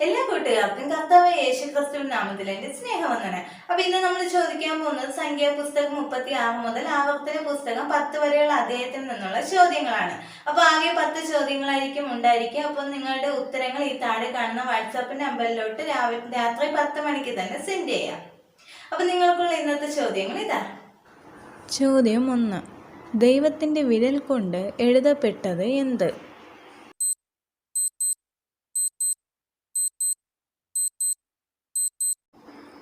എല്ലാ കൂട്ടുകാർക്കും കർത്താവായ യേശുക്രിസ്തുവിൻ നാമത്തിൽ എന്റെ സ്നേഹവന്ദനം. അപ്പൊ ഇന്ന് നമ്മൾ ചോദിക്കാൻ പോകുന്നത് സംഖ്യാപുസ്തകം 36 മുതൽ ആവർത്തന പുസ്തകം 10 വരെയുള്ള അധ്യായത്തിൽ നിന്നുള്ള ചോദ്യങ്ങളാണ്. അപ്പൊ ആകെ 10 ചോദ്യങ്ങളായിരിക്കും ഉണ്ടായിരിക്കുക. അപ്പൊ നിങ്ങളുടെ ഉത്തരങ്ങൾ ഈ താഴെ കാണുന്ന വാട്സാപ്പ് നമ്പറിലോട്ട് രാത്രി 10 മണിക്ക് തന്നെ സെൻഡ് ചെയ്യാം. അപ്പൊ നിങ്ങൾക്കുള്ള ഇന്നത്തെ ചോദ്യങ്ങൾ ഇതാ. ചോദ്യം 1. ദൈവത്തിന്റെ വിരൽ കൊണ്ട് എഴുതപ്പെട്ടത് എന്ത്?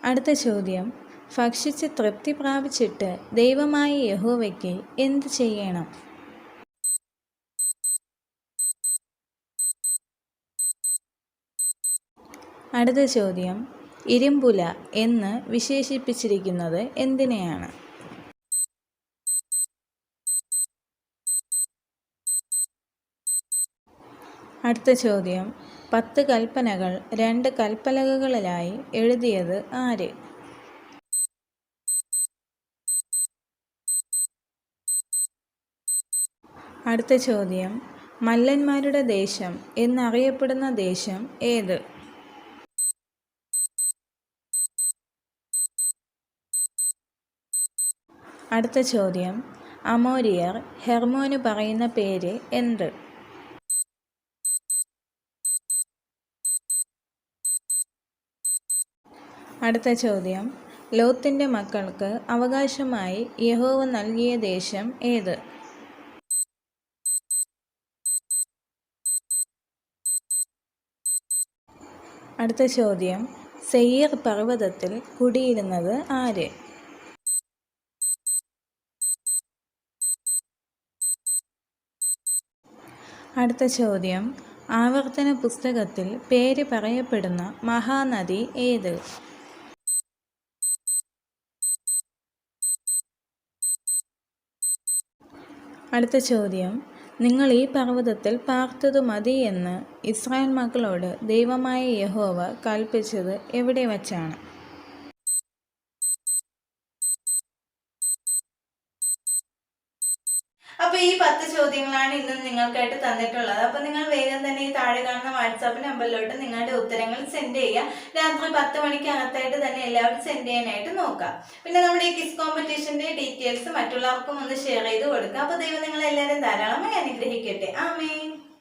അടുത്ത ചോദ്യം, ഭക്ഷിച്ച് തൃപ്തി പ്രാപിച്ചിട്ട് ദൈവമായ യഹോവയ്ക്ക് എന്ത് ചെയ്യണം? അടുത്ത ചോദ്യം, ഇരുമ്പുല എന്ന് വിശേഷിപ്പിച്ചിരിക്കുന്നത് എന്തിനെയാണ്? അടുത്ത ചോദ്യം, 10 കൽപ്പനകൾ 2 കൽപ്പലകകളിലായി എഴുതിയത് ആര്? അടുത്ത ചോദ്യം, മല്ലന്മാരുടെ ദേശം എന്നറിയപ്പെടുന്ന ദേശം ഏത്? അടുത്ത ചോദ്യം, അമോരിയർ ഹെർമോന് പറയുന്ന പേര് എന്ത്? അടുത്ത ചോദ്യം, ലോത്തിന്റെ മക്കൾക്ക് അവകാശമായി യഹോവ നൽകിയ ദേശം ഏത്? അടുത്ത ചോദ്യം, സെയീർ പർവ്വതത്തിൽ കുടിയിരുന്നത് ആര്? അടുത്ത ചോദ്യം, ആവർത്തന പുസ്തകത്തിൽ പേര് പറയപ്പെടുന്ന മഹാനദി ഏത്? അടുത്ത ചോദ്യം, നിങ്ങൾ ഈ പർവ്വതത്തിൽ പാർത്തതു മതി എന്ന് ഇസ്രായേൽ മക്കളോട് ദൈവമായ യഹോവ കൽപ്പിച്ചത് എവിടെ വച്ചാണ്? അപ്പൊ ഈ 10 ചോദ്യങ്ങളാണ് ഇന്ന് നിങ്ങൾക്കായിട്ട് തന്നിട്ടുള്ളത്. അപ്പൊ നിങ്ങൾ വേഗം തന്നെ ഈ താഴെ കാണുന്ന വാട്സാപ്പ് നമ്പറിലോട്ട് നിങ്ങളുടെ ഉത്തരങ്ങൾ സെൻഡ് ചെയ്യുക. രാത്രി 10 മണിക്ക് അകത്തായിട്ട് തന്നെ എല്ലാവരും സെൻഡ് ചെയ്യാനായിട്ട് നോക്കുക. പിന്നെ നമ്മുടെ ഈ ക്വിസ് കോമ്പറ്റീഷന്റെ ഡീറ്റെയിൽസ് മറ്റുള്ളവർക്കും ഒന്ന് ഷെയർ ചെയ്ത് കൊടുക്കുക. അപ്പൊ ദൈവം നിങ്ങളെല്ലാവരും ധാരാളമായി അനുഗ്രഹിക്കട്ടെ. ആമേൻ.